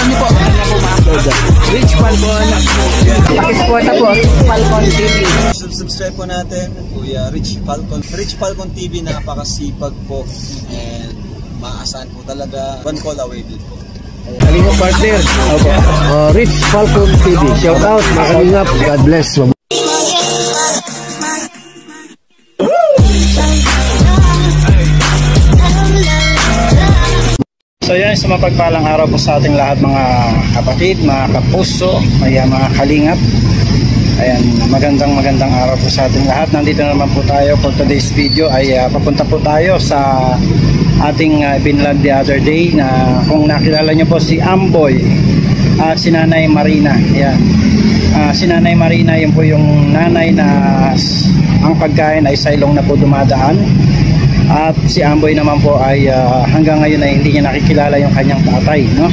niyo po. Ano po ma-upload? Rich Falcon. Pakisuporta po. Falcon TV. Subscribe po natin. Kuya Rich Falcon. Rich Falcon TV, napakasipag po. And maasahan po talaga. One call away din po. Kalingap partner. Okay. Rich Falcon TV. Shout out. Mga kalingap. God bless. So yan, sa mapagpalang araw po sa ating lahat mga kapatid, mga kapuso, mga kalingap. Ayan, magandang araw po sa ating lahat. Nandito naman po tayo for today's video ay papunta po tayo sa ating binlog the other day na kung nakilala nyo po si Amboy at si Nanay Marina. Ayan. Si Nanay Marina, yun po yung nanay na ang pagkain ay sa ilong na po dumadaan. At si Amboy naman po ay hanggang ngayon ay hindi niya nakikilala yung kanyang tatay, no?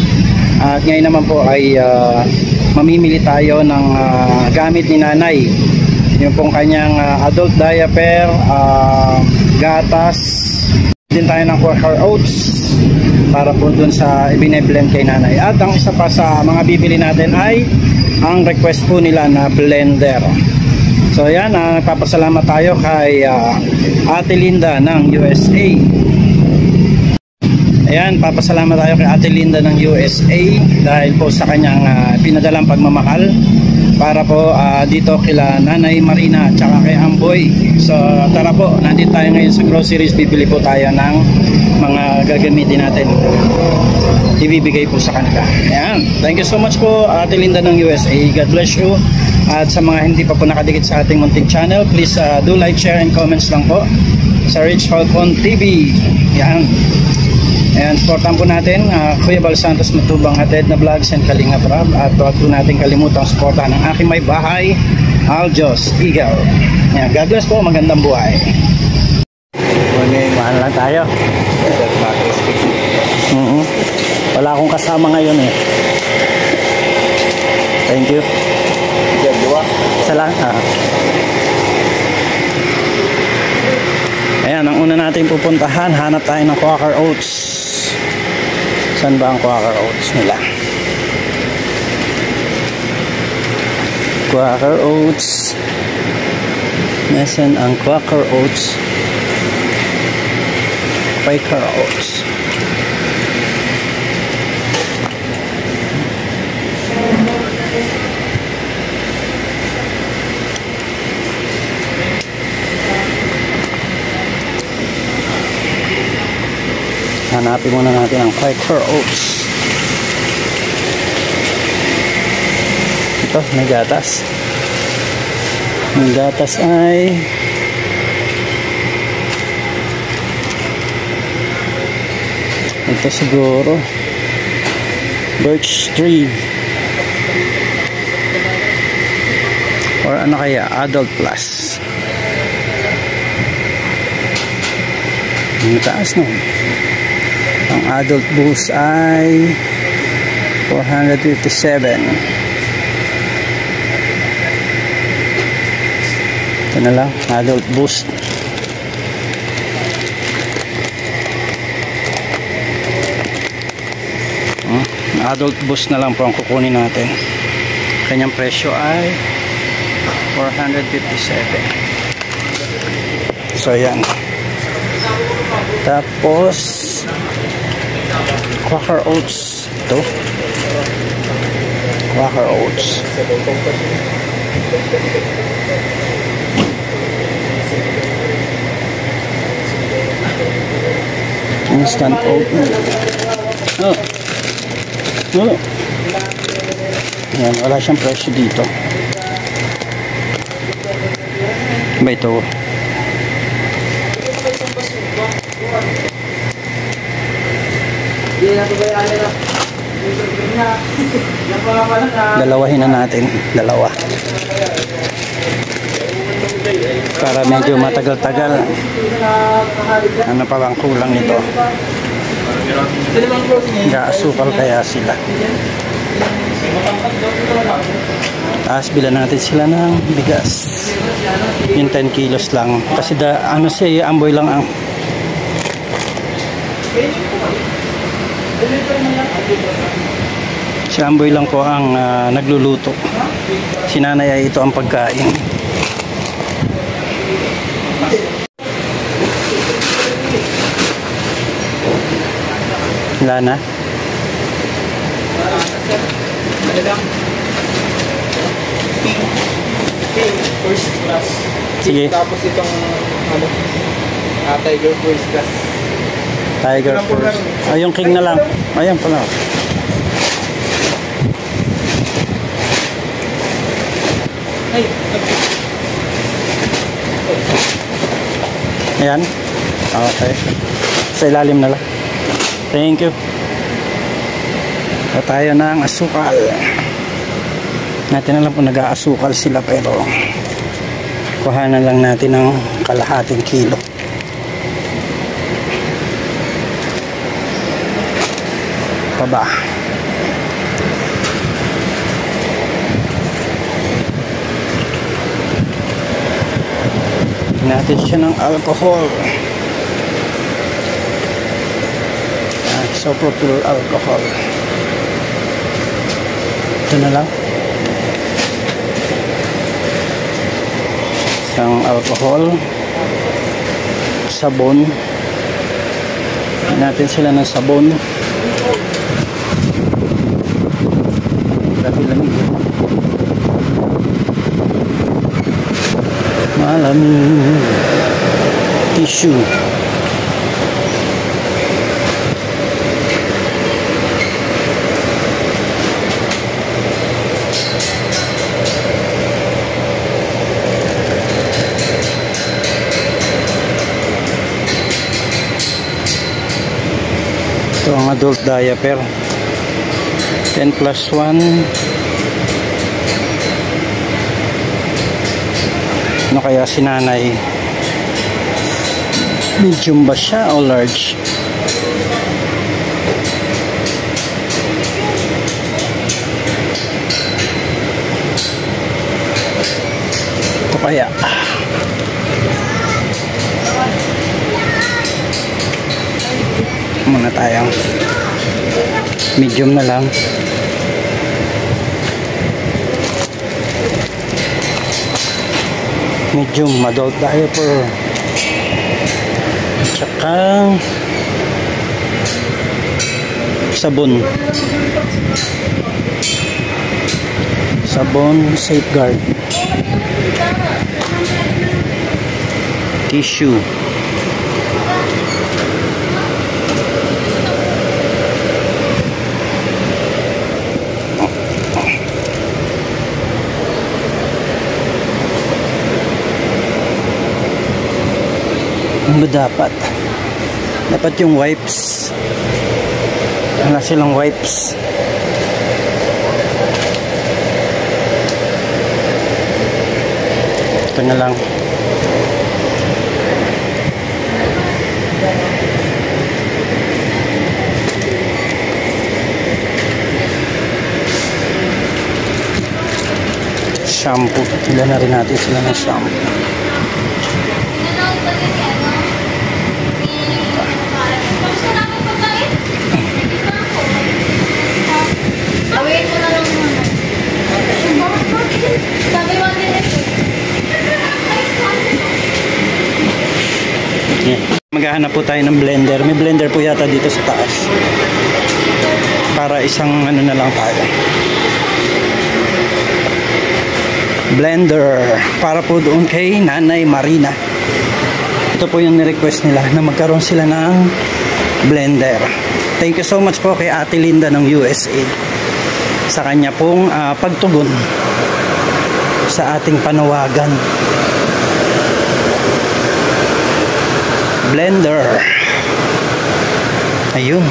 At ngayon naman po ay mamimili tayo ng gamit ni nanay. Yung pong kanyang adult diaper, gatas, din tayo ng Quaker Oats para po dun sa ibine-blend kay nanay. At ang isa pa sa mga bibili natin ay ang request po nila na blender. So yan, nagpapasalamat tayo kay Ate Linda ng USA. Ayan, papasalamat tayo kay Ate Linda ng USA dahil po sa kanyang pinadalang pagmamahal para po dito kila Nanay Marina at saka kay Amboy. So tara po, nandito tayo ngayon sa groceries, bibili po tayo ng mga gagamitin natin. Ibibigay po sa kanila. Ayan, thank you so much po Ate Linda ng USA. God bless you. At sa mga hindi pa po nakadikit sa ating munting channel, please do like, share, and comments lang po sa Rich Falcon TV. Yan. And supportan po natin Kuya Bal Santos Matubang Hatid na Vlogs and Kalingap Rab. At huwag po natin kalimutang supportan ang aking may bahay, Aljos Eagle. Yan. God bless po, magandang buhay. Mahal lang tayo. Wala akong kasama ngayon eh. Thank you. Isa lang. Ayan, ang una natin pupuntahan, hanap tayo ng Quaker Oats. Saan ba ang Quaker Oats nila? Quaker Oats. Nasaan ang Quaker Oats? Quaker Oats. Hanapin muna natin ang Quaker Oats. Ito, may gatas. Ang gatas ay ito siguro Birch Tree or ano kaya, Adult Plus. Ang taas no. Ang adult boost ay 457. Ito na lang, adult boost. Adult boost na lang po ang kukunin natin. Kanyang presyo ay 457. So yan. Tapos Quaker Oats. Ito Quaker Oats. Instant oatmeal. Yan, wala siyang presyo dito. Ba ito? Dalawahin na natin. Dalawa. Para medyo matagal-tagal. Ano pa bang kulang nito? Gaasukal kaya sila. Tapos bilan natin sila ng bigas. Yung 10 kilos lang. Kasi ano siya, Amboy lang ang Si Amboy lang po ang nagluluto. Si nanay ay ito ang pagkain. Wala na. First class. Sige. Tapos itong ano, Tiger first class. Tiger first. Ay, yung king na lang. Ayan pala. Ayan. Okay. Sa ilalim na lang. Thank you. At tayo na ang asukal. Natin na lang po nag-aasukal sila pero kuhanan lang natin ng kalahating kilo. Paba. Natin siya ng alcohol. Isopropyl alcohol. Ito na lang. Isang alcohol. Sabon. Natin sila ng sabon. Grabe lang ito. Malamig. Tissue. Ito ang adult diaper. 10+1. Ano kaya si nanay? Medium ba siya o large? Ito kaya. Muna tayong medium na lang. Medium adult diaper. Tsaka sabon. Sabon safeguard. Tissue. Ano dapat? Dapat yung wipes. Wala silang wipes. Ito na lang. Shampoo. Ilan na rin natin sila ng shampoo. Maghahanap po tayo ng blender. May blender po yata dito sa taas. Para isang ano na lang tayo. Blender. Para po doon kay Nanay Marina. Ito po yung ni-request nila na magkaroon sila ng blender. Thank you so much po kay Ate Linda ng USA sa kanya pong pagtugon sa ating panawagan. Blender. Ayun.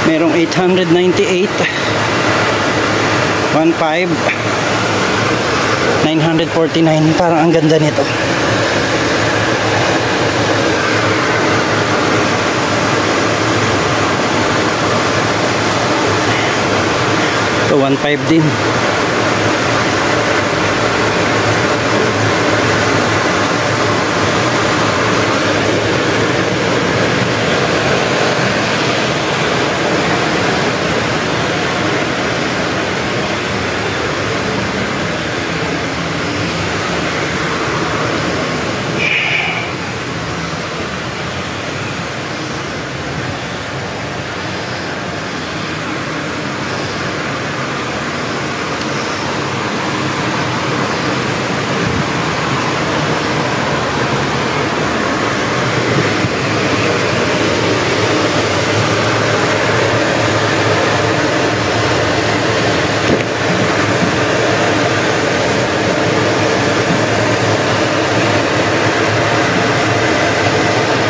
Merong 898, 1.5, 949. Parang ang ganda nito. Ito 1.5 din.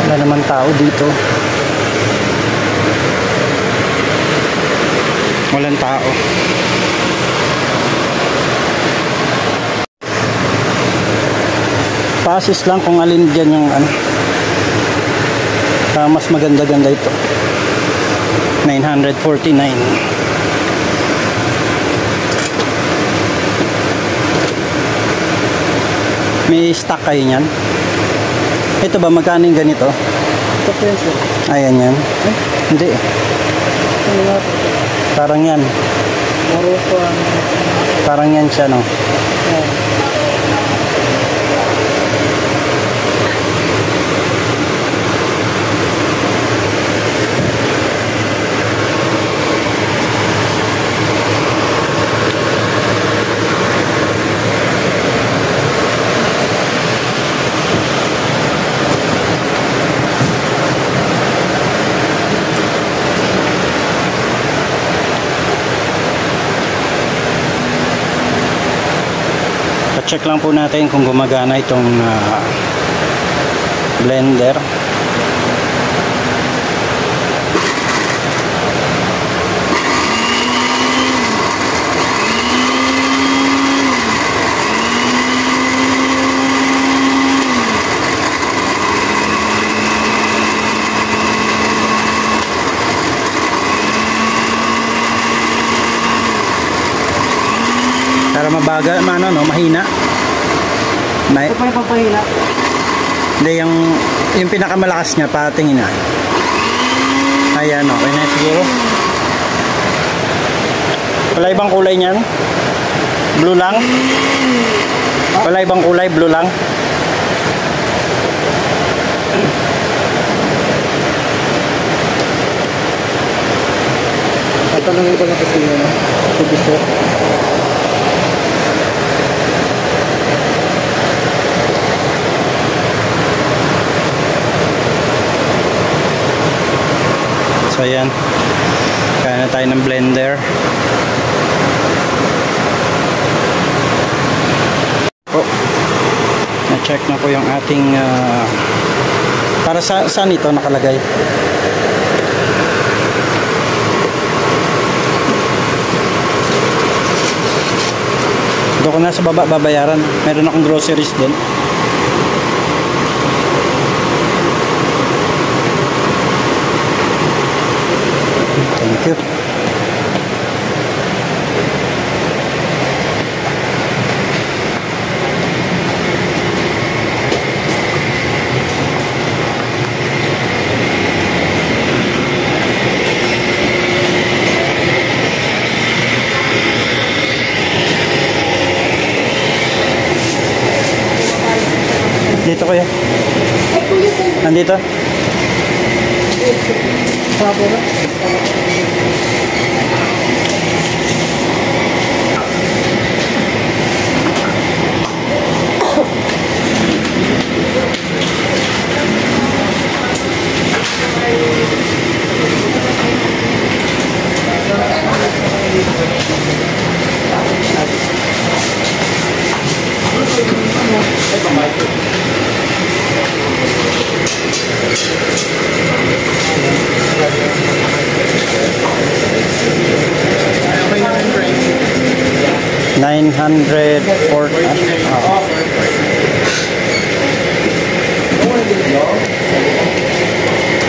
Wala naman tao dito. Walang tao. Pasis lang kung alin dyan yung ano. Mas maganda-ganda ito. 949. May stock kayo niyan? Ito ba, magkano yung ganito? Ito po yan, sir. Ayan yan. Hindi. Ano nga po? Parang yan. Maruto ang... Parang yan siya, no? Yan. Check lang po natin kung gumagana itong blender. Para mabagal, mahina. Ito pa yung pampahina. Hindi, yung pinakamalakas niya, patingin na. Ayan, okay na siguro. Wala ibang kulay niyan? Blue lang? Wala ibang kulay, blue lang? Tatanungin ko na kasi yun. Sa gusto. So ayan, kaya na tayo ng blender. Na-check na po yung ating para saan ito nakalagay? Doon ko na sa baba babayaran. Meron akong groceries doon. Thank you. Dito kuya. Nandito? Sapo na.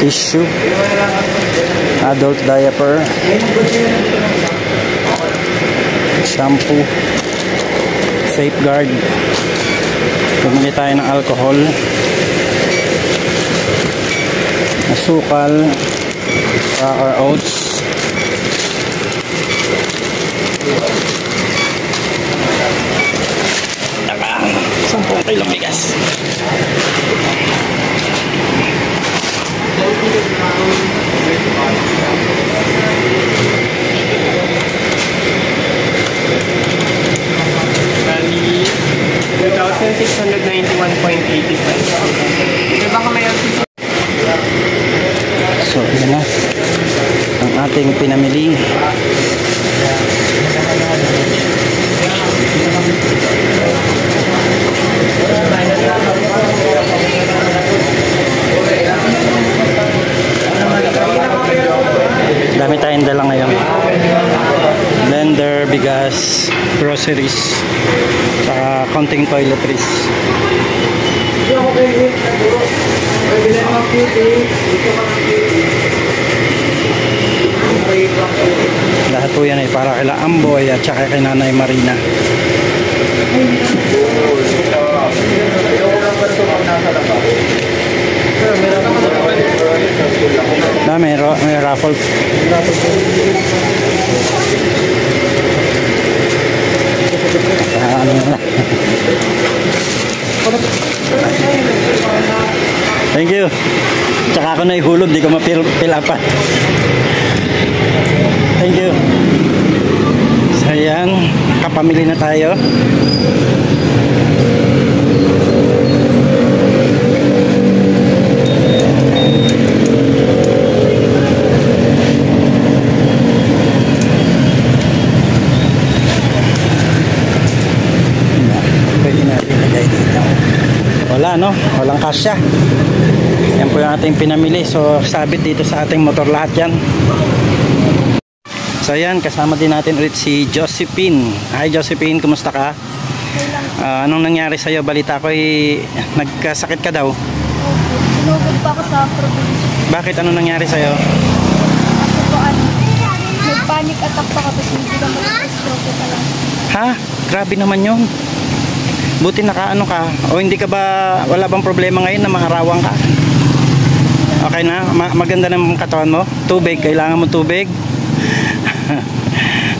Tissue, adult diaper, shampoo, Safeguard. Bumili tayo ng alcohol, asukal, Cracker Oats, saka 10 kilong bigas. Bali, 2,691.85. Diba ka may So, yun na ang ating pinamili. groceries, saka konting toiletries. Lahat po yan ay para kila Amboy at saka kay Nanay Marina. May raffle. Thank you. Tsaka ako na ihulog, di ko mapilapan. Thank you. So yan, kapamili na tayo. Pwede natin lagay dito. Wala, no? Walang kasya. Yan po yung ating pinamili. So sabit dito sa ating motor lahat yan. So yan, kasama din natin ulit si Josephine. Hi Josephine, kumusta ka? Anong nangyari sa'yo? Balita ko nagkasakit ka daw. Sinugod pa ako sa probinsya. Bakit? Anong nangyari sa'yo? Kasi po nag-panic attack pa ako, tapos hindi ka mag-stroke pa lang. Ha? Grabe naman yun. Buti nakaano ka? O hindi ka ba, wala bang problema ngayon na maarawang ka? Okay na? Maganda ng katawan mo? Tubig? Kailangan mo tubig?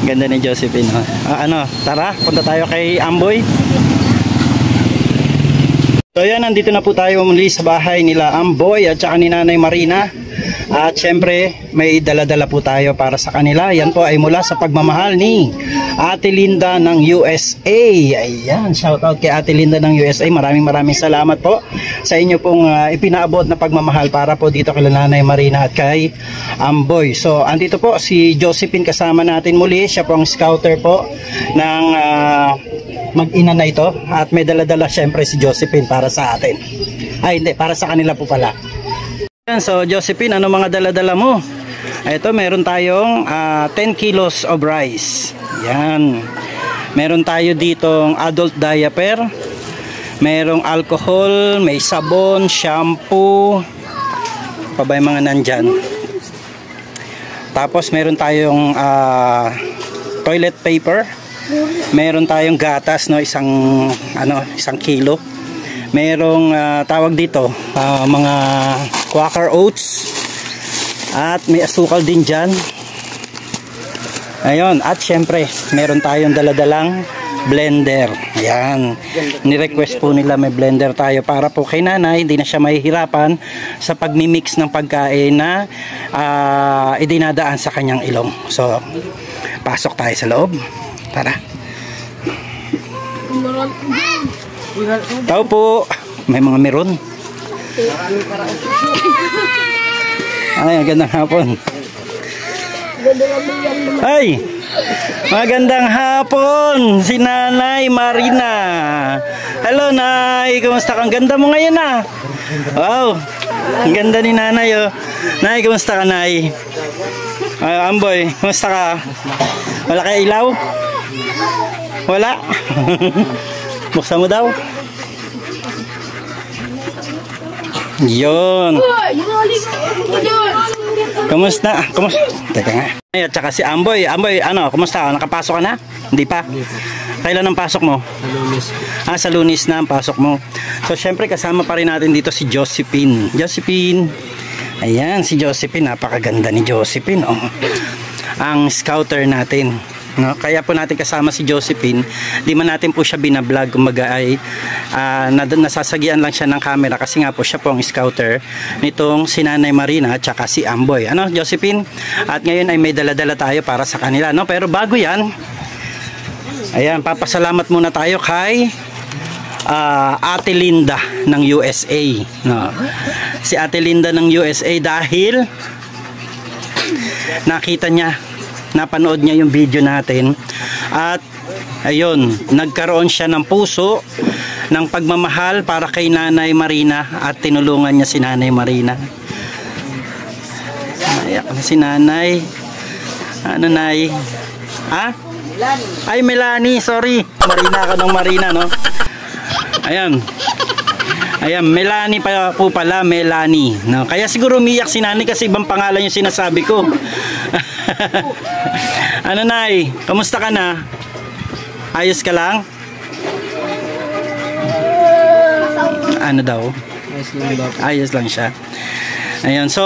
Ganda ni Josephine. Tara, punta tayo kay Amboy. So yan, nandito na po tayo muli sa bahay nila Amboy at saka ni Nanay Marina. At syempre, may dala-dala po tayo para sa kanila. Yan po ay mula sa pagmamahal ni Ate Linda ng USA. Ayan, shout out kay Ate Linda ng USA. Maraming salamat po sa inyo pong ipinaabot na pagmamahal para po dito kay Nanay Marina at kay Amboy. So, andito po si Josephine kasama natin muli. Siya po ang scouter po ng mag-ina na ito. At may dala-dala syempre si Josephine para sa atin. Ay, hindi, para sa kanila po pala. So Josephine, ano mga dala-dala mo? Ito, meron tayong 10 kilos of rice. Yan. Meron tayo ditong adult diaper. Merong alcohol, may sabon, shampoo. Pa ba yung mga nandyan? Tapos meron tayong toilet paper. Meron tayong gatas, no, isang kilo. Merong tawag dito mga Quaker Oats at may asukal din dyan. Ayun, at syempre meron tayong daladalang blender. Ayan, ni-request po nila may blender tayo para po kay nanay hindi na siya mahihirapan sa pagmimix ng pagkain na idinadaan sa kanyang ilong. So pasok tayo sa loob. Tara. Tao po, may mga meron. Ay, magandang hapon. Ay, magandang hapon si Nanay Marina. Hello Nay, kumusta ka? Ang ganda mo ngayon Wow, ang ganda ni Nanay Nay, kumusta ka Nay? Amboy, kumusta ka? Wala kaya ilaw? Wala? Buksan mo daw. Yun. Kumusta? Teka nga. At saka si Amboy. Amboy, kumusta? Nakapasok ka na? Hindi pa? Kailan ang pasok mo? Sa Lunes. Sa Lunes na ang pasok mo. So, syempre kasama pa rin natin dito si Josephine. Josephine. Ayan, si Josephine. Napakaganda ni Josephine. Ang scouter natin. No? Kaya po natin kasama si Josephine. Di man natin po siya binablog, kumbaga ay nasasagian lang siya ng camera kasi nga po siya po ang scouter nitong si Nanay Marina at saka si Amboy. Josephine? At ngayon ay may dala-dala tayo para sa kanila, no? Pero bago yan, ayan, papasalamat muna tayo kay Ate Linda ng USA, no? Si Ate Linda ng USA dahil nakita niya, napanood niya yung video natin at ayun, nagkaroon siya ng puso ng pagmamahal para kay Nanay Marina at tinulungan niya si Nanay Marina. Ayak na si Nanay. Nay? Ay, Melanie, sorry. Marina ako ng Marina, no? Ayan. Ayan, Melanie pa po pala, Melanie. No? Kaya siguro umiyak si Nanay kasi ibang pangalan yung sinasabi ko. Ano, Nay? Kamusta ka na? Ayos ka lang? Ano daw? Ayos lang siya. Ayun, so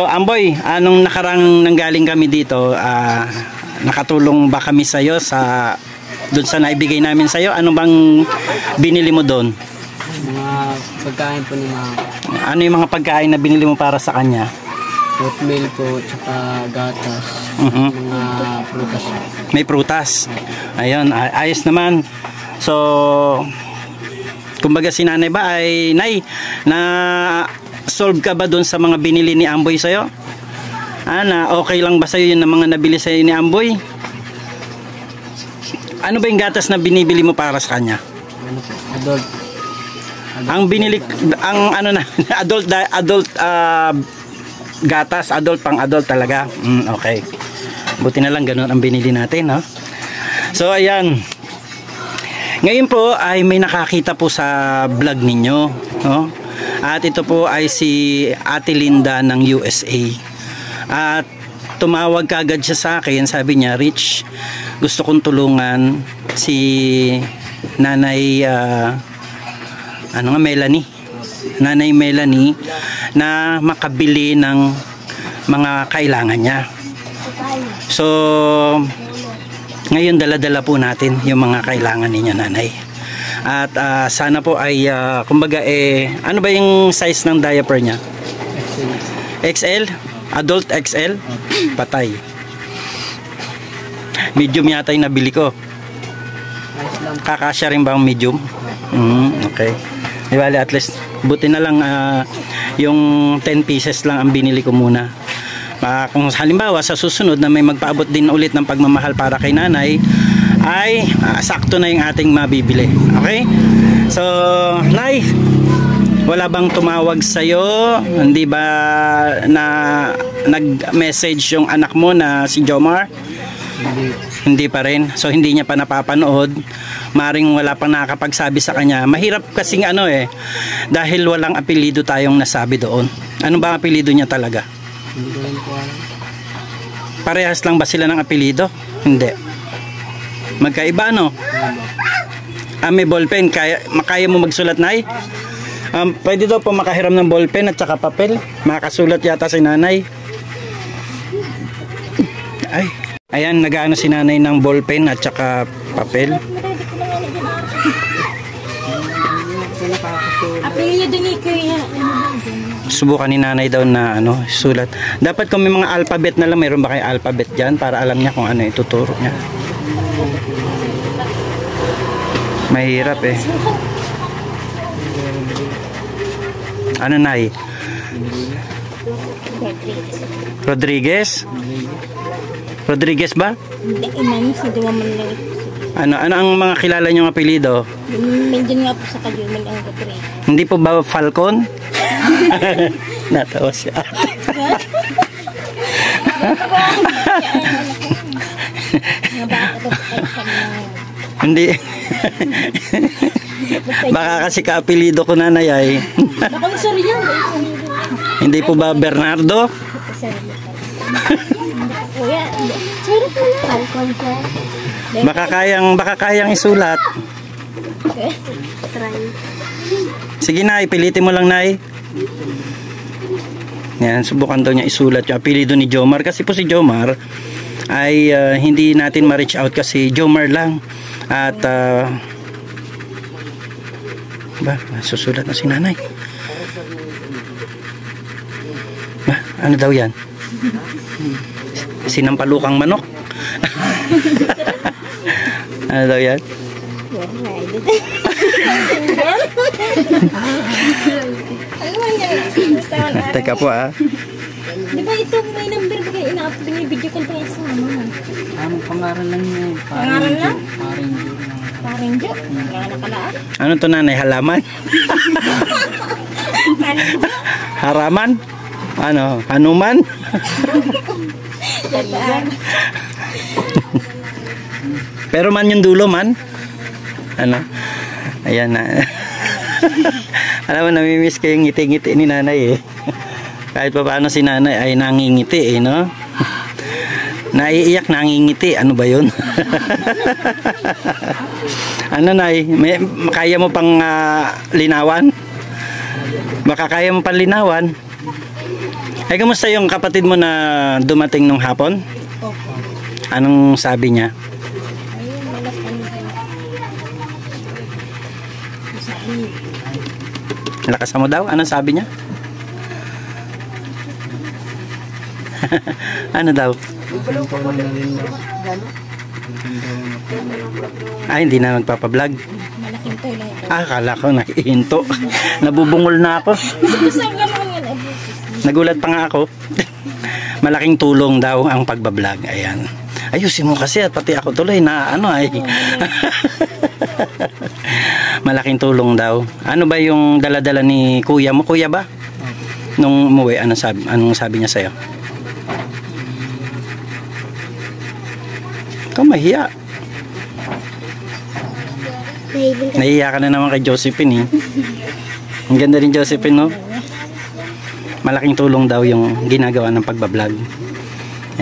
Amboy, anong nakarang nanggaling kami dito, nakatulong ba kami sa'yo sa doon sa naibigay namin sa'yo? Ano bang binili mo doon? Mga pagkain po ni Mama. Ano yung mga pagkain na binili mo para sa kanya? Oatmeal po, tsaka gatas. Mga prutas. May prutas. Ayun, ayos naman. So, kumbaga si Nanay ba ay, Nay, na solve ka ba doon sa mga binili ni Amboy sa'yo? Na okay lang ba sa'yo yun na mga nabili sa'yo ni Amboy? Ano ba yung gatas na binibili mo para sa kanya? Ano po? Adult. Ang binili, ang ano na, adult gatas, adult pang adult talaga. Okay. Buti na lang ganun ang binili natin, no? So, ayan. Ngayon po ay may nakakita po sa vlog ninyo, no? At ito po ay si Ate Linda ng USA. At tumawag kaagad siya sa akin, sabi niya, Rich, gusto kong tulungan si Nanay Melanie. Nanay Melanie na makabili ng mga kailangan niya. So, ngayon dala-dala po natin yung mga kailangan niya, Nanay. At sana po ay kumbaga ano ba yung size ng diaper niya? XL? Adult XL? Patay. Medium yata yung nabili ko. Kakasya rin ba ang medium? Okay. Ibali, at least buti na lang yung 10 pieces lang ang binili ko muna. Kung halimbawa sa susunod na may magpaabot din ulit ng pagmamahal para kay Nanay, ay sakto na yung ating mabibili. Okay? So, Nay, wala bang tumawag sa'yo? Hindi ba na nag-message yung anak mo na si Jomar? Hindi pa rin. So, hindi niya pa napapanood. Maring wala pang nakakapagsabi sa kanya. Mahirap kasing dahil walang apelido tayong nasabi doon. Ano ba ang apelido niya talaga? Hindi ko rin po alam. Parehas lang ba sila ng apelido? Hindi. Magkaiba, no? May ballpen. Makaya mo magsulat, Nay? Pwede daw po makahiram ng ballpen at saka papel. Makasulat yata si Nanay. Ay. Ayan, nag-aano si Nanay ng ballpen at saka papel. Apelido ni Kuya. Subukan ni Nanay daw na sulat. Dapat kung may mga alphabet na lang, mayroon ba kayo alphabet dyan para alam niya kung ano ituturo niya. Mahirap Ano, Nay? Rodriguez? Rodriguez ba? Hindi, inang sa diwa man lang. Ano ang mga kilala niyong apelido? Medyo nga po sa kayo, may ang kapre. Hindi po ba Falcon? Natawa si ate. Hindi. Baka kasi ka-apelido ko, Nanay ay. Baka sorry yan. Hindi po ba Bernardo? Kuya, sorry po lang. Falcon siya. Baka kayang isulat. Try. Sige, Nay, pilitin mo lang, Nay. Yan, subukan daw niya isulat yung apelido ni Jomar. Kasi po si Jomar ay hindi natin ma-reach out kasi Jomar lang. At susulat na si Nanay. Ano daw yan? Sinampalukang manok. Ano daw yan? Teka po Di ba ito may number ba kayo ina-upload niya video call pa isa mama? Pangaran lang niya. Pangaran lang? Paring Jo. Wala pala. Ano to, Nanay? Halaman? Haraman? Ano? Hanuman? Pero man yung dulo man. Ano? Ayan na. Alam mo, namimiss ko yung ngiti-ngiti ni nanay eh. Kahit pa paano si nanay ay nangingiti eh, no? Naiiyak, nangingiti. Ano ba yun? Ano, nay? Kaya mo pang linawan? Baka kaya mo pang linawan? Ay, kamusta yung kapatid mo na dumating nung hapon? Anong sabi niya? Lakas mo daw? Anong sabi niya? Ano daw? Hindi na magpapablog. Akala ko nakihinto. Nabubungol na ako. Nagulat pa nga ako. Malaking tulong daw ang pagbablog. Ayan. Ayusin mo kasi at pati ako tuloy na ano ay. Malaking tulong daw. Ano ba yung dala-dala ni kuya mo? Kuya ba? Nung umuwi, anong sabi niya sa'yo? Ikaw mahiya. Nahiya ka na naman kay Josephine eh. Ang ganda rin Josephine, no? Malaking tulong daw yung ginagawa ng pagbablog.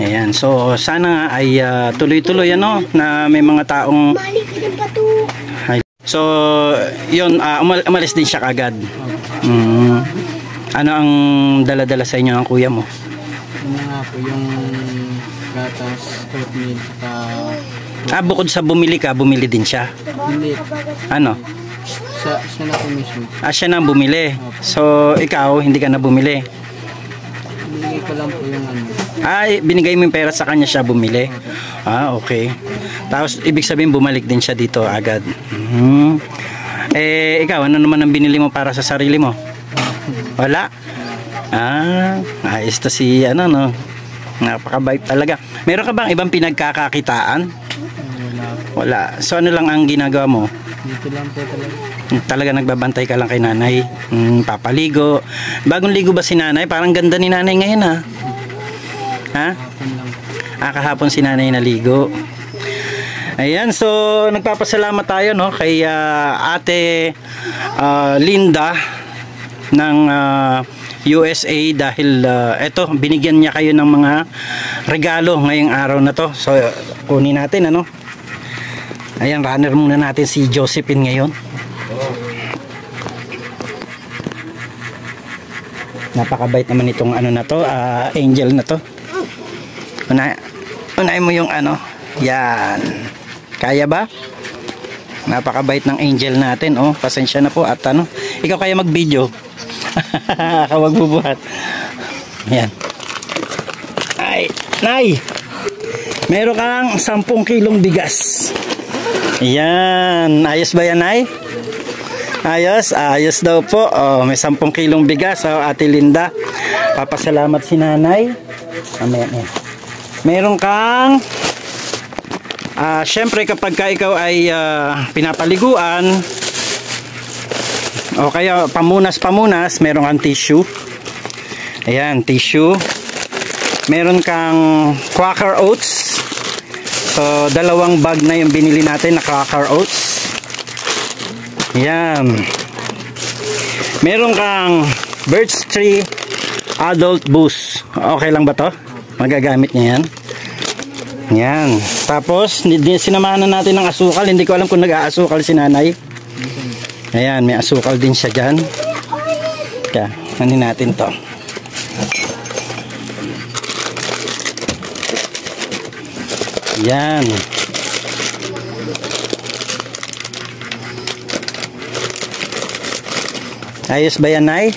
Ayan. So sana nga ay tuloy-tuloy ano na may mga taong so yun, umalis din siya kagad. Ano ang dala-dala sa inyo ng kuya mo? Ano nga po yung gatas, oatmeal, Bukod sa bumili ka, bumili din siya. hindi. Ano? Siya na po mismo. Siya na bumili. So ikaw hindi ka na bumili. Binigay ko lang po yung ano. Binigay mo yung pera sa kanya, siya bumili. Okay. Tapos ibig sabihin bumalik din siya dito agad. Ikaw, ano naman ang binili mo para sa sarili mo? Wala? Ayos to si ano, no? Napakabait talaga. Meron ka bang ibang pinagkakakitaan? Wala. So ano lang ang ginagawa mo? Dito lang po talaga. Talaga nagbabantay ka lang kay nanay. Papaligo. Bagong ligo ba si nanay? Parang ganda ni nanay ngayon ha. Ha? Kahapon si nanay naligo. Ayan, so nagpapasalamat tayo no kay Ate Linda ng USA dahil eto binigyan niya kayo ng mga regalo ngayong araw na to. So kunin natin ano. Ayan, runner muna natin si Josephine ngayon. Napakabait naman itong ano na to, angel na to. Unahin mo yung ano. Yan. Kaya ba? Napakabait ng angel natin. Pasensya na po at ano. Ikaw kaya mag-video. Kawag bubuhat. Yan. Ay, nay. Meron kang 10 kilong bigas. Yan. Ayos ba yan, nay? Ayos, ayos daw po. May 10 kilong bigas. Ate Linda, papasalamat si nanay. Meron kang syempre kapag ka ikaw ay pinapaliguan o kaya pamunas, meron kang tissue. Ayan, tissue. Meron kang Quaker Oats. So, 2 bag na yung binili natin na Quaker Oats. Yan. Meron kang Birch Tree Adult Boost. Okay lang ba to? Magagamit niya yan. Yan. Tapos sinamahan na natin ng asukal. Hindi ko alam kung nag-aasukal si nanay. Ayan, may asukal din siya dyan. Kaya, ano natin to. Yan. Ayos ba yan, nay?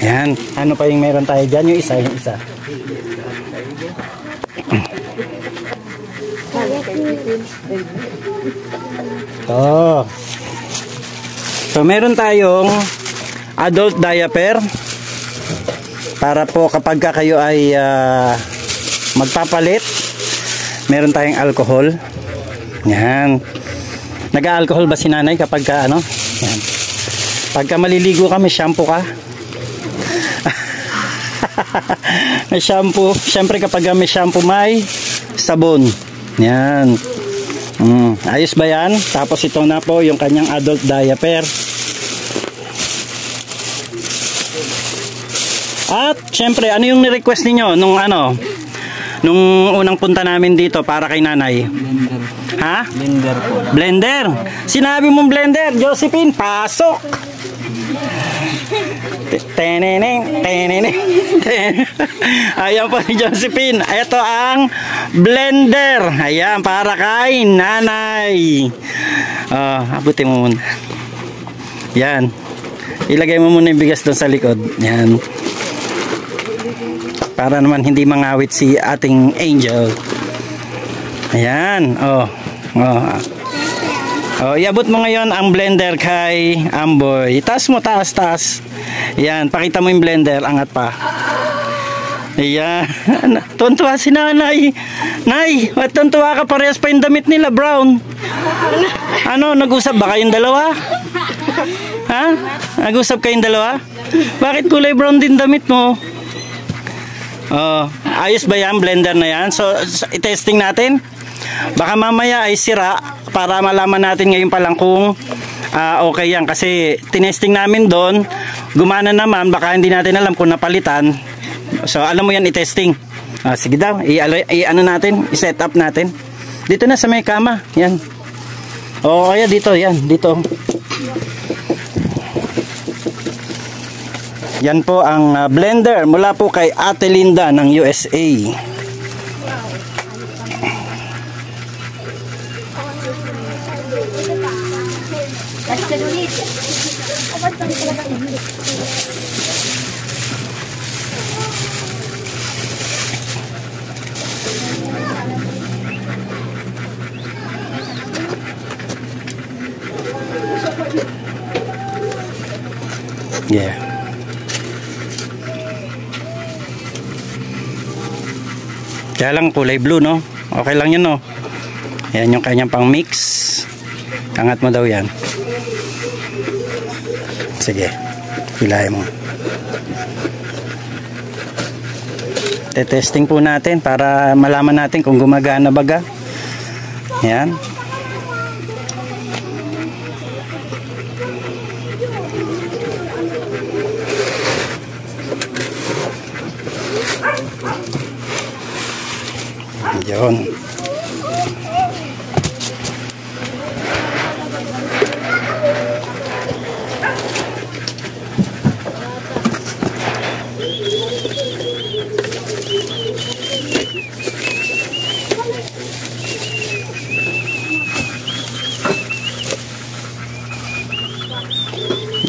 Ayan. Ano pa yung meron tayo dyan? Yung isa. So meron tayong adult diaper para po kapag kayo ay magpapalit, meron tayong alcohol. Yan. Nag-alcohol ba si nanay kapag ano? Yan. Pagka maliligo ka, may shampoo ka. May shampoo. Siyempre kapag may shampoo, may sabon. Yan. Ayos ba yan? Tapos ito na po yung kanyang adult diaper. At syempre, ano yung ni-request ninyo nung unang punta namin dito para kay nanay? Blender. Ha? Blender po. Blender. Sinabi mong blender, Josephine, pasok. Teneneng. Ayan po ni Josephine. Ito ang blender. Ayan, para kay nanay. Abutin mo muna. Yan. Ilagay mo muna yung bigas doon sa likod. Yan. Para naman hindi mangawit si ating Angel. Ayan. Iabot mo ngayon ang blender kay Amboy. Taas mo, taas. Yan, pakita mo yung blender, angat pa. Ayan. Tuntua si nanay. Nay, tuntua ka, parehas pa yung damit nila, brown. Nag-usap ba kayong dalawa? Ha? Nag-usap kayong dalawa? Bakit kulay brown din damit mo? Ayos ba yan, blender na yan? So i-testing natin. Baka mamaya ay sira para malaman natin ngayon pa lang kung okay yan. Kasi tinesting namin doon, gumana naman, baka hindi natin alam kung napalitan. So alam mo yan, i-testing. Sige daw, i-set up natin. Dito na sa may kama, yan. Kaya dito, yan, dito. Yan po ang blender mula po kay Ate Linda ng USA. Yeah. Kaya lang kulay blue, no? Okay lang yun, no? Yan yung kanyang pang mix. Angat mo daw yan. Sige, pilahin mo. Testing po natin para malaman natin kung gumagana baga. Yan. Yun.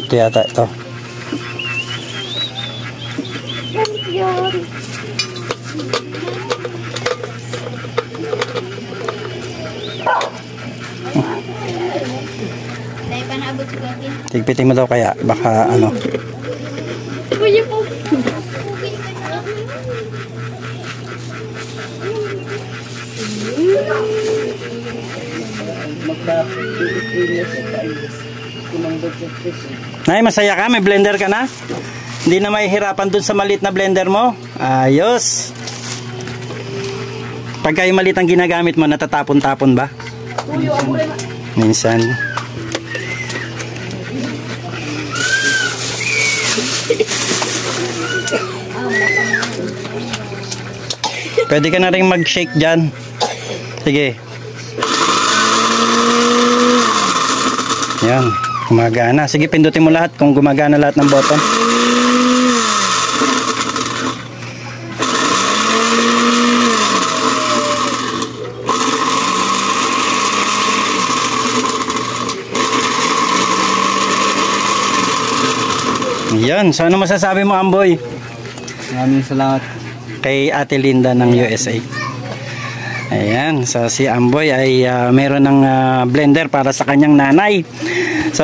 Ito yata ito. Tigpitin mo daw kaya baka ano. Nay, masaya ka? May blender ka na? Hindi na mahihirapan dun sa maliit na blender mo? Ayos. Pagka yung maliit ang ginagamit mo, natatapon-tapon ba? Minsan. Pwede ka na rin mag-shake dyan. Sige. Yan. Gumagana. Sige, pindutin mo lahat kung gumagana lahat ng button. Yan. So, ano masasabi mo, Amboy? Maraming salamat Kay Ate Linda ng USA. Ayan. So, si Amboy ay meron ng blender para sa kanyang nanay. So,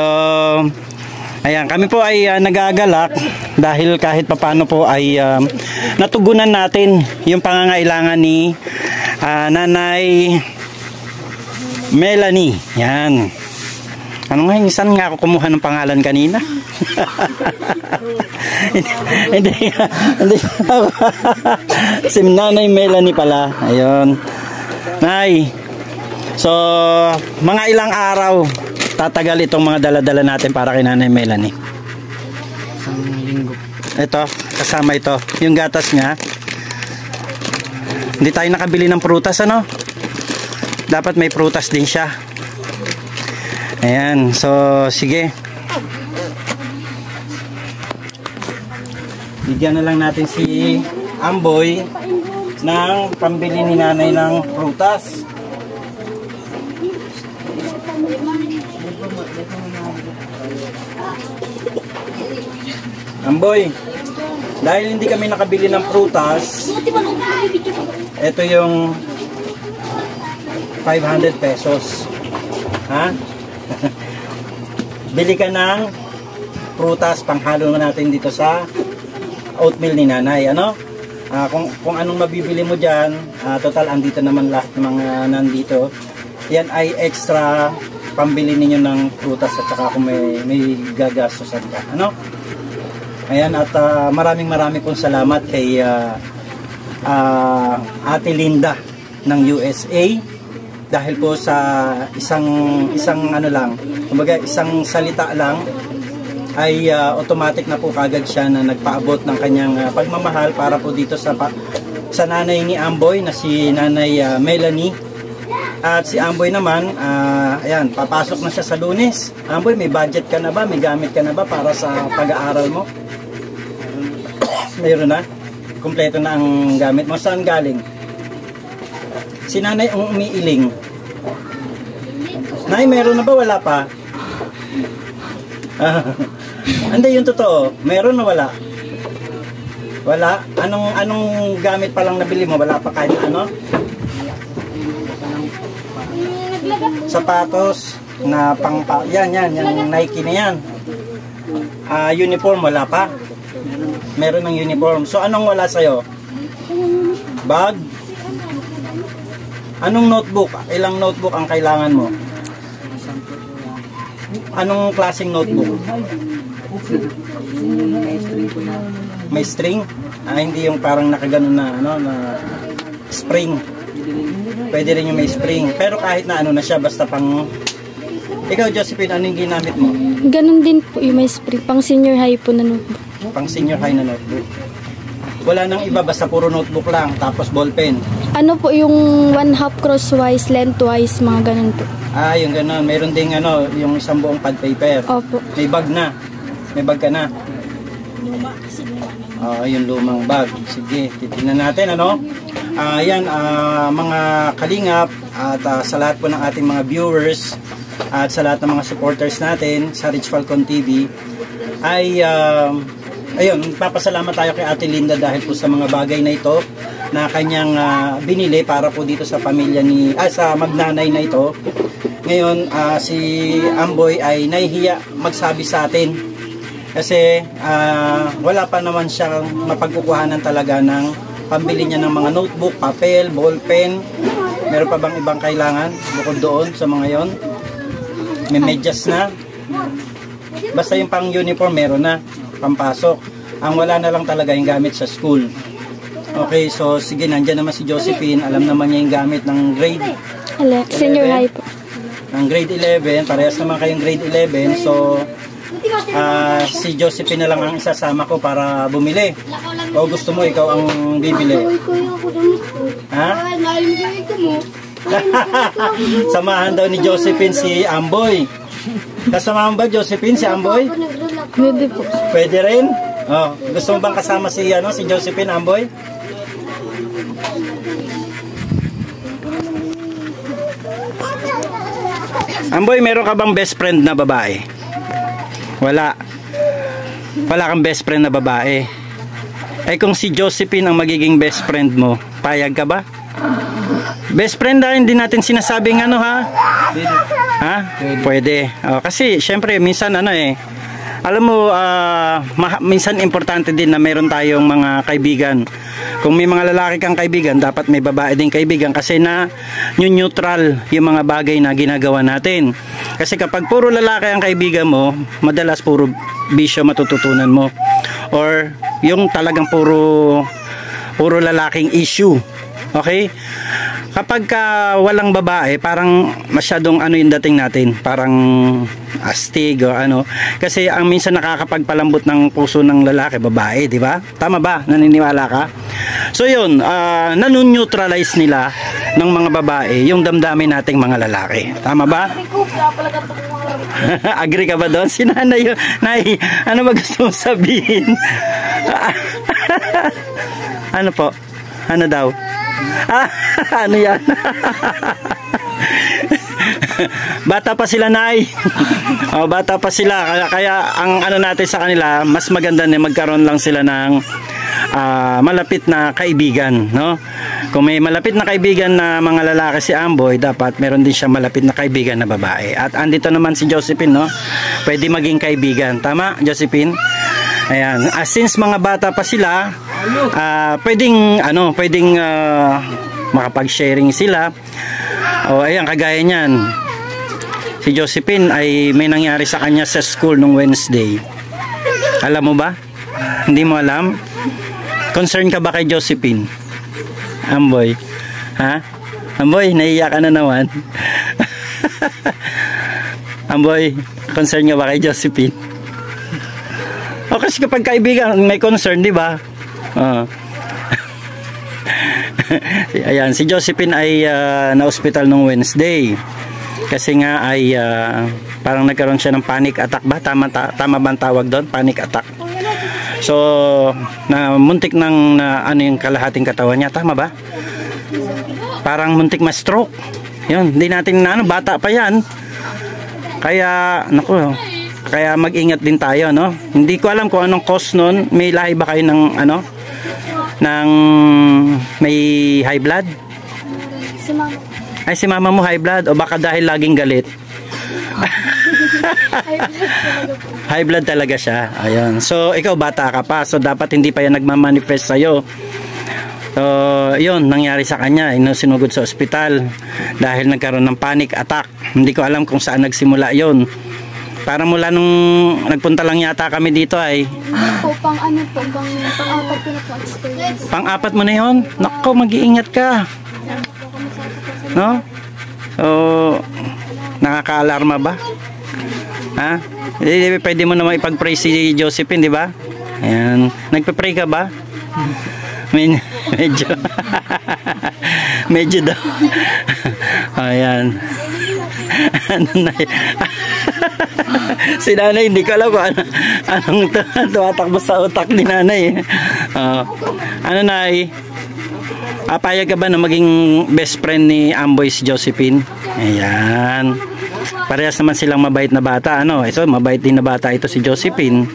ayan, kami po ay nag-aagalak dahil kahit papano po ay natugunan natin yung pangangailangan ni Nanay Melanie. Yan. Ano nga, saan nga ako kumuha ng pangalan kanina? Hindi. Si Nanay Melanie pala. Ayun. Nay, So, mga ilang araw tatagal itong mga dala-dala natin para kay Nanay Melanie. Isang linggo. Ito, kasama ito. Yung gatas nga. Hindi tayo nakabili ng prutas, ano? Dapat may prutas din siya. Ayan, so sige. Bigyan na lang natin si Amboy ng pambili ni Nanay ng prutas. Amboy, dahil hindi kami nakabili ng prutas, ito yung 500 pesos. Ha? Bili ka ng prutas, panghalo natin dito sa oatmeal ni Nanay. Ano? Kung anong mabibili mo dyan, total andito naman lahat ng mga nandito. Yan ay extra pambili ninyo ng prutas at saka kung may gagastosan ka. Ano? Ayan, at maraming pong salamat kay Ate Linda ng USA dahil po sa isang ano lang, kumbaga isang salita lang ay automatic na po kagad siya na nagpaabot ng kanyang pagmamahal para po dito sa nanay ni Amboy na si Nanay Melanie. At si Amboy naman, ayan, papasok na siya sa Lunes. Amboy, may budget ka na ba? May gamit ka na ba para sa pag-aaral mo? Mayroon na? Kompleto na ang gamit mo. Saan galing? Si Nanay ang umiiling. Nay, meron na ba? Wala pa? Hindi, yung totoo. Meron na wala? Wala? Anong gamit pa lang nabili mo? Wala pa kahit ano? Sapatos na yan, yung Nike na yan. Uniform, wala pa? Meron ng uniform. So, anong wala sa'yo? Bag? Anong notebook? Ilang notebook ang kailangan mo? Anong klaseng notebook? May string? Hindi yung parang nakaganon na, na spring. Pwede rin yung may spring. Pero kahit na ano na siya, basta pang... Ikaw, Josephine, anong ginamit mo? Ganun din po yung may spring. Pang senior high po na notebook. Pang senior high na notebook. Wala nang iba, basta puro notebook lang, tapos ballpen. Ano po yung 1/2 crosswise, lengthwise, mga ganun po. Yung ganun. Meron ding yung isang buong pad paper. Opo. May bag na. May bag ka na. Yung lumang bag. Sige, titignan natin, yan, mga kalingap at sa lahat po ng ating mga viewers at sa lahat ng mga supporters natin sa Rich Falcon TV ay ayun, papasalamat tayo kay Ate Linda dahil po sa mga bagay na ito na kanyang binili para po dito sa pamilya sa magnanay na ito. Ngayon, si Amboy ay nahihiya magsabi sa atin kasi wala pa naman siyang mapagkukuhanan talaga ng pambili niya ng mga notebook, papel, ballpen. Meron pa bang ibang kailangan bukod doon sa mga yon? May medyas na. Basta yung pang uniform meron na, pampasok. Ang wala na lang talaga yung gamit sa school. Okay, so sige, nandyan naman si Josephine. Alam naman niya yung gamit ng grade Senior high po. Ng grade 11, parehas naman kayong grade 11. So si Josephine na lang ang isasama ko para bumili. O gusto mo ikaw ang bibili? Ha? Samahan daw ni Josephine si Amboy. Kasama ba Josephine si Amboy? Pwede po. Pwede rin? Gusto mo bang kasama si Josephine, Amboy? Amboy, meron ka bang best friend na babae? Wala. Wala kang best friend na babae. Kung si Josephine ang magiging best friend mo, payag ka ba? Best friend hindi natin sinasabing ha? Ha? Pwede. Kasi syempre minsan alam mo, minsan importante din na meron tayong mga kaibigan. Kung may mga lalaki kang kaibigan, dapat may babae din kaibigan kasi na neutral yung mga bagay na ginagawa natin. Kasi kapag puro lalaki ang kaibigan mo, madalas puro bisyo matututunan mo. Or yung talagang puro lalaking issue. Okay? kapag walang babae, parang masyadong ano yung dating natin, parang astig o ano. Kasi ang minsan nakakapagpalambot ng puso ng lalaki, babae, di ba? Tama ba? Naniniwala ka? So yun, nanuneutralize nila ng mga babae yung damdamin nating mga lalaki. Tama ba? Agree ka ba doon? Si nanay, nay, ano ba gusto mong sabihin? Ano po? Ano daw? Ano yan? Bata pa sila, nay. Oh, bata pa sila. Kaya ang ano natin sa kanila, mas maganda na magkaroon lang sila ng malapit na kaibigan, no? Kung may malapit na kaibigan na mga lalaki si Amboy, dapat meron din siya malapit na kaibigan na babae. At andito naman si Josephine, no? Pwede maging kaibigan. Tama, Josephine? Ayan. Since mga bata pa sila, pwedeng makapag-sharing sila. O ayan, kagaya niyan. Si Josephine ay may nangyari sa kanya sa school nung Wednesday. Alam mo ba? Hindi mo alam? Concern ka ba kay Josephine? Amboy. Ha? Amboy, naiiyak ka na naman. Amboy, concern ka ba kay Josephine? O kasi kapag kaibigan may concern, di ba? Ayan, si Josephine ay na-hospital nung Wednesday. Kasi nga ay parang nagkaroon siya ng panic attack ba? Tama ba ang tawag doon? Panic attack. So, na muntik ng ano yung kalahating katawan niya. Tama ba? Parang muntik ma-stroke. Yun, hindi natin na ano, bata pa yan. Kaya, naku, kaya mag-ingat din tayo, no? Hindi ko alam kung anong cause nun. May lahi ba kayo ng ano? Ng may high blood? Si mama. Ay, si mama mo high blood? O baka dahil laging galit? High blood talaga siya. Ayun. So, ikaw bata ka pa. So, dapat hindi pa yan nagmamanifest sa'yo. So, yun, nangyari sa kanya. Sinugod sa ospital dahil nagkaroon ng panic attack. Hindi ko alam kung saan nagsimula yun. Parang mula nung nagpunta lang yata kami dito ay Pang-apat ko na po experience. Pang-apat mo na yun? Naku, mag-iingat ka. No? So, nakaka-alarma ba? Ha? Pwede mo naman ipag-pray si Josephine, di ba? Ayan. Nagpe-pray ka ba? Medyo. Medyo daw. Ayan. Ano na si nanay, hindi ko alam kung anong tumatakbo sa utak ni nanay. Ano nay? Payag ka ba na maging best friend ni Amboy si Josephine? Ayan. Parehas naman silang mabait na bata, ano? So, mabait din na bata ito si Josephine,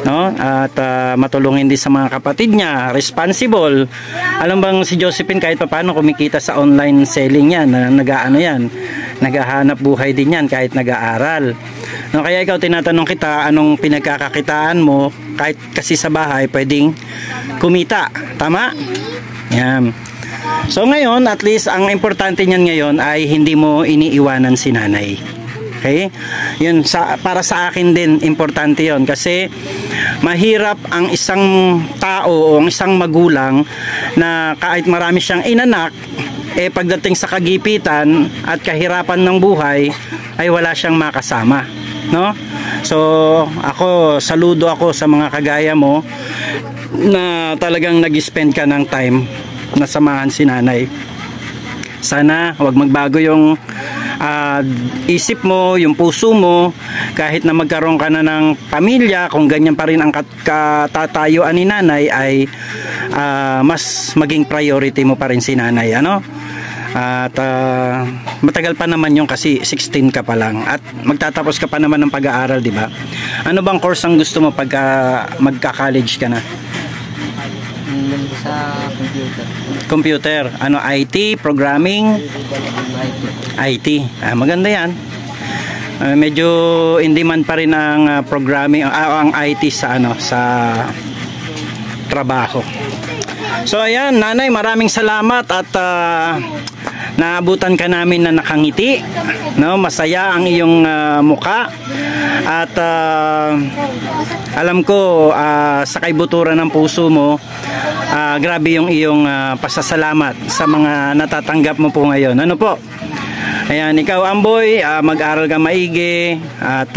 no? At matulungin din sa mga kapatid niya, responsible. Alam bang si Josephine kahit paano kumikita sa online selling yan, nag-aano yan, naghahanap buhay din yan kahit nag-aaral. No, kaya ikaw tinatanong kita, anong pinagkakakitaan mo kahit kasi sa bahay pwedeng kumita, tama? Yan. So ngayon, at least ang importante niyan ngayon ay hindi mo iniiwanan si nanay. Okay? Yun, para sa akin din, importante yon kasi mahirap ang isang tao o ang isang magulang na kahit marami siyang inanak, pagdating sa kagipitan at kahirapan ng buhay, ay wala siyang makasama. No? So, saludo ako sa mga kagaya mo na talagang nag-spend ka ng time na samahan si nanay. Sana wag magbago yung isip mo, yung puso mo, kahit na magkaroon ka na ng pamilya, kung ganyan pa rin ang katatayuan ni nanay, ay mas maging priority mo pa rin si nanay, ano? At matagal pa naman yung kasi 16 ka pa lang at magtatapos ka pa naman ng pag-aaral, di ba? Ano bang course ang gusto mo pagka magka-college ka na? Sa computer. Computer. Ano, IT, programming? IT. Maganda yan. Medyo in demand pa rin ang programming, ang IT sa trabaho. So ayan, nanay, maraming salamat at naabutan ka namin na nakangiti, no? Masaya ang iyong muka at alam ko sa kaibuturan ng puso mo grabe yung iyong pasasalamat sa mga natatanggap mo po ngayon. Ano po? Ayan, ikaw Amboy, mag-aral ka maigi at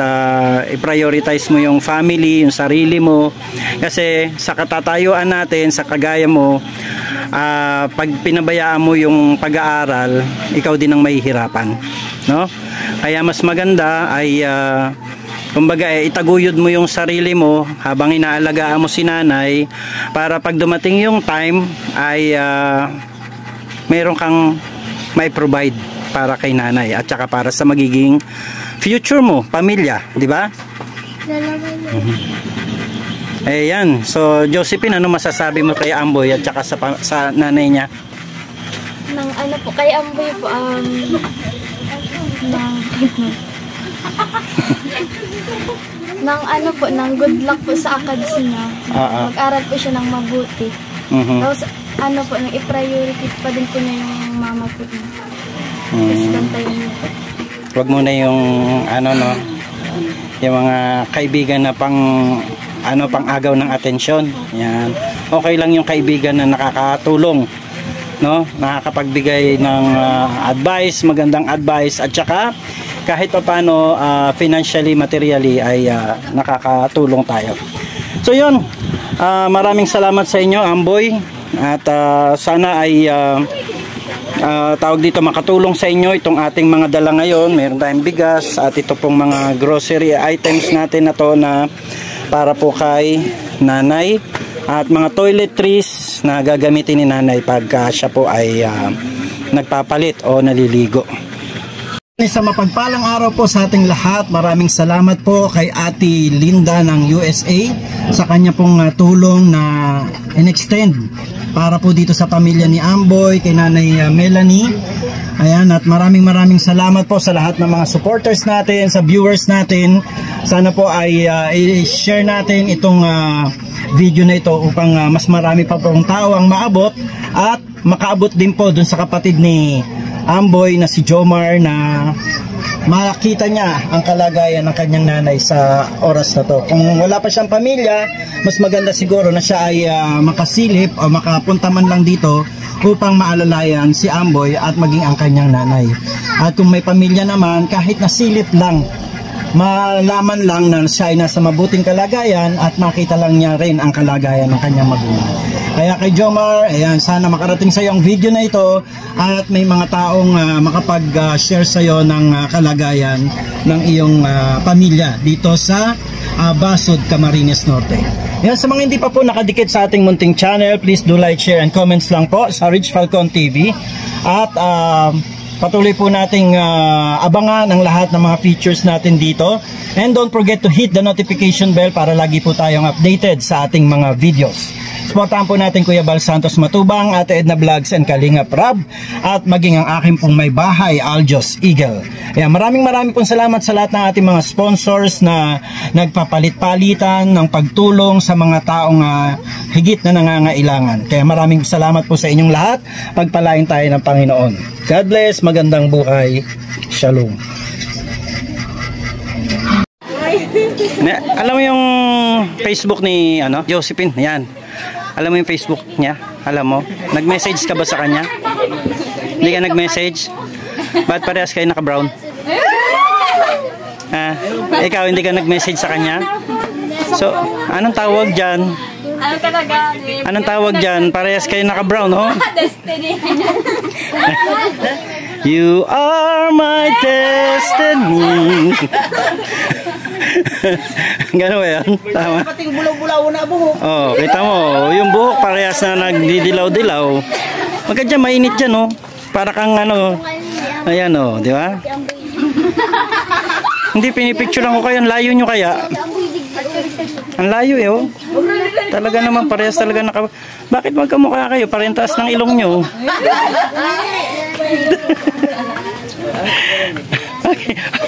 i-prioritize mo yung family, yung sarili mo. Kasi sa katatayuan natin, sa kagaya mo, pag pinabayaan mo yung pag-aaral, ikaw din ang mahihirapan, no? Kaya mas maganda ay kumbaga itaguyod mo yung sarili mo habang inaalagaan mo si nanay, para pag dumating yung time ay meron kang may provide para kay nanay at saka para sa magiging future mo, pamilya, di ba? Ayan, so Josephine, ano masasabi mo kay Amboy at saka sa nanay niya? Nang ano po, kay Amboy po, nang ano po, nang good luck po sa akads niya. Mag-aral po siya ng mabuti. Tapos ano po, nang i-priority pa din po niya yung mama po niya. Tapos bantayan niya po. Huwag mo na yung ano, no, yung mga kaibigan na pang agaw ng atensyon. Yan. Okay lang yung kaibigan na nakakatulong, no, nakakapagbigay ng advice, magandang advice, at saka kahit pa paano financially, materially ay nakakatulong tayo. So yun, maraming salamat sa inyo Amboy, at sana ay tawag dito, makatulong sa inyo itong ating mga dala ngayon. Meron tayong bigas at ito pong mga grocery items natin na to na para po kay nanay, at mga toiletries na gagamitin ni nanay pagka siya po ay nagpapalit o naliligo. Sa mapagpalang araw po sa ating lahat, maraming salamat po kay Ate Linda ng USA sa kanya pong tulong na in-extend para po dito sa pamilya ni Amboy, kay Nanay Melanie. Ayan, at maraming salamat po sa lahat ng mga supporters natin, sa viewers natin. Sana po ay i-share natin itong video na ito upang mas marami pa pong tao ang maabot, at makaabot din po dun sa kapatid ni Amboy na si Jomar, na makita niya ang kalagayan ng kanyang nanay sa oras na to. Kung wala pa siyang pamilya, mas maganda siguro na siya ay makasilip o makapunta man lang dito upang maalalayan si Amboy at maging ang kanyang nanay. At kung may pamilya naman, kahit nasilip lang, malaman lang na siya ay nasa mabuting kalagayan at makita lang niya rin ang kalagayan ng kanyang magulang. Kaya kay Jomar, ayan, sana makarating sa iyo ang video na ito at may mga taong makapag-share sa iyo ng kalagayan ng iyong pamilya dito sa Basod, Camarines Norte. Ayan, sa mga hindi pa po nakadikit sa ating munting channel, please do like, share, and comments lang po sa Rich Falcon TV. At patuloy po nating abangan ang lahat ng mga features natin dito. And don't forget to hit the notification bell para lagi po tayong updated sa ating mga videos. Supportahan po natin Kuya Bal Santos Matubang, Ate Edna Vlogs, and Kalingap Rab, at maging ang aking pong may bahay, Aljos Eagle. Ayan, maraming pong salamat sa lahat ng ating mga sponsors na nagpapalit-palitan ng pagtulong sa mga taong higit na nangangailangan. Kaya maraming salamat po sa inyong lahat. Pagpalain tayo ng Panginoon. God bless, magandang buhay. Shalom. Alam mo yung Facebook ni Josephine? Yan. Alam mo yung Facebook niya? Alam mo? Nag-message ka ba sa kanya? Hindi ka nag-message? Ba't parehas kayo naka-brown? Ikaw hindi ka nag-message sa kanya? So, anong tawag dyan? Ano talaga? Anong tawag dyan? Parehas kayo naka-brown, oh? Destiny. You are my destiny. Gano'n ba yan? Tama? Pating bulaw-bulaw na buhok. Oh, kita mo, yung buhok parehas na nagdidilaw-dilaw. Magkadya mainit dyan, oh. Para kang ayan, oh, di ba? Hindi, pinipicturean ko kayo. Ang layo nyo kaya. Ang layo, eh, oh. Talaga naman, parehas talaga Bakit magkamukha kayo? Parentas ng ilong nyo.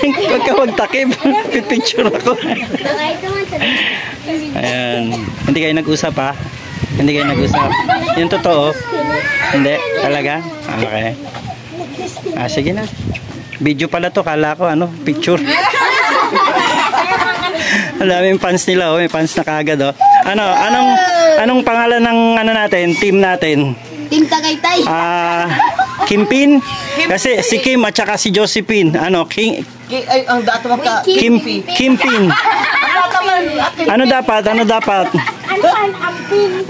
Huwag ka magtakip. Pipicture ako. Ayan. Hindi kayo nag-usap, ha? Hindi kayo nag-usap. Yung totoo? Hindi? Talaga? Okay. Sige na. Video pala to. Kala ko, picture. Ang daming fans nila, oh. May fans na kagad, oh. Anong pangalan ng natin, team natin? Team Tagaytay. Kimpin? Kasi si Kim at saka si Josephine. Ay, ang dato magka. Kimpin. Ano dapat?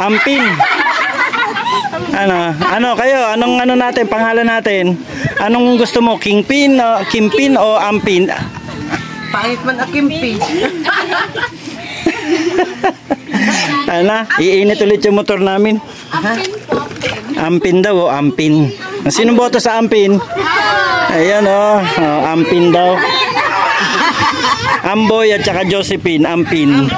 Ampin. Ano kayo? Anong natin? Pangalan natin? Anong gusto mo? Kimpin o Ampin? Pangit man ang Kimpi. Iinit ulit yung motor namin. Ampin daw, Ampin. Sinong boto sa Ampin? Ayan, Ampin daw. Amboy at saka Josephine, Ampin.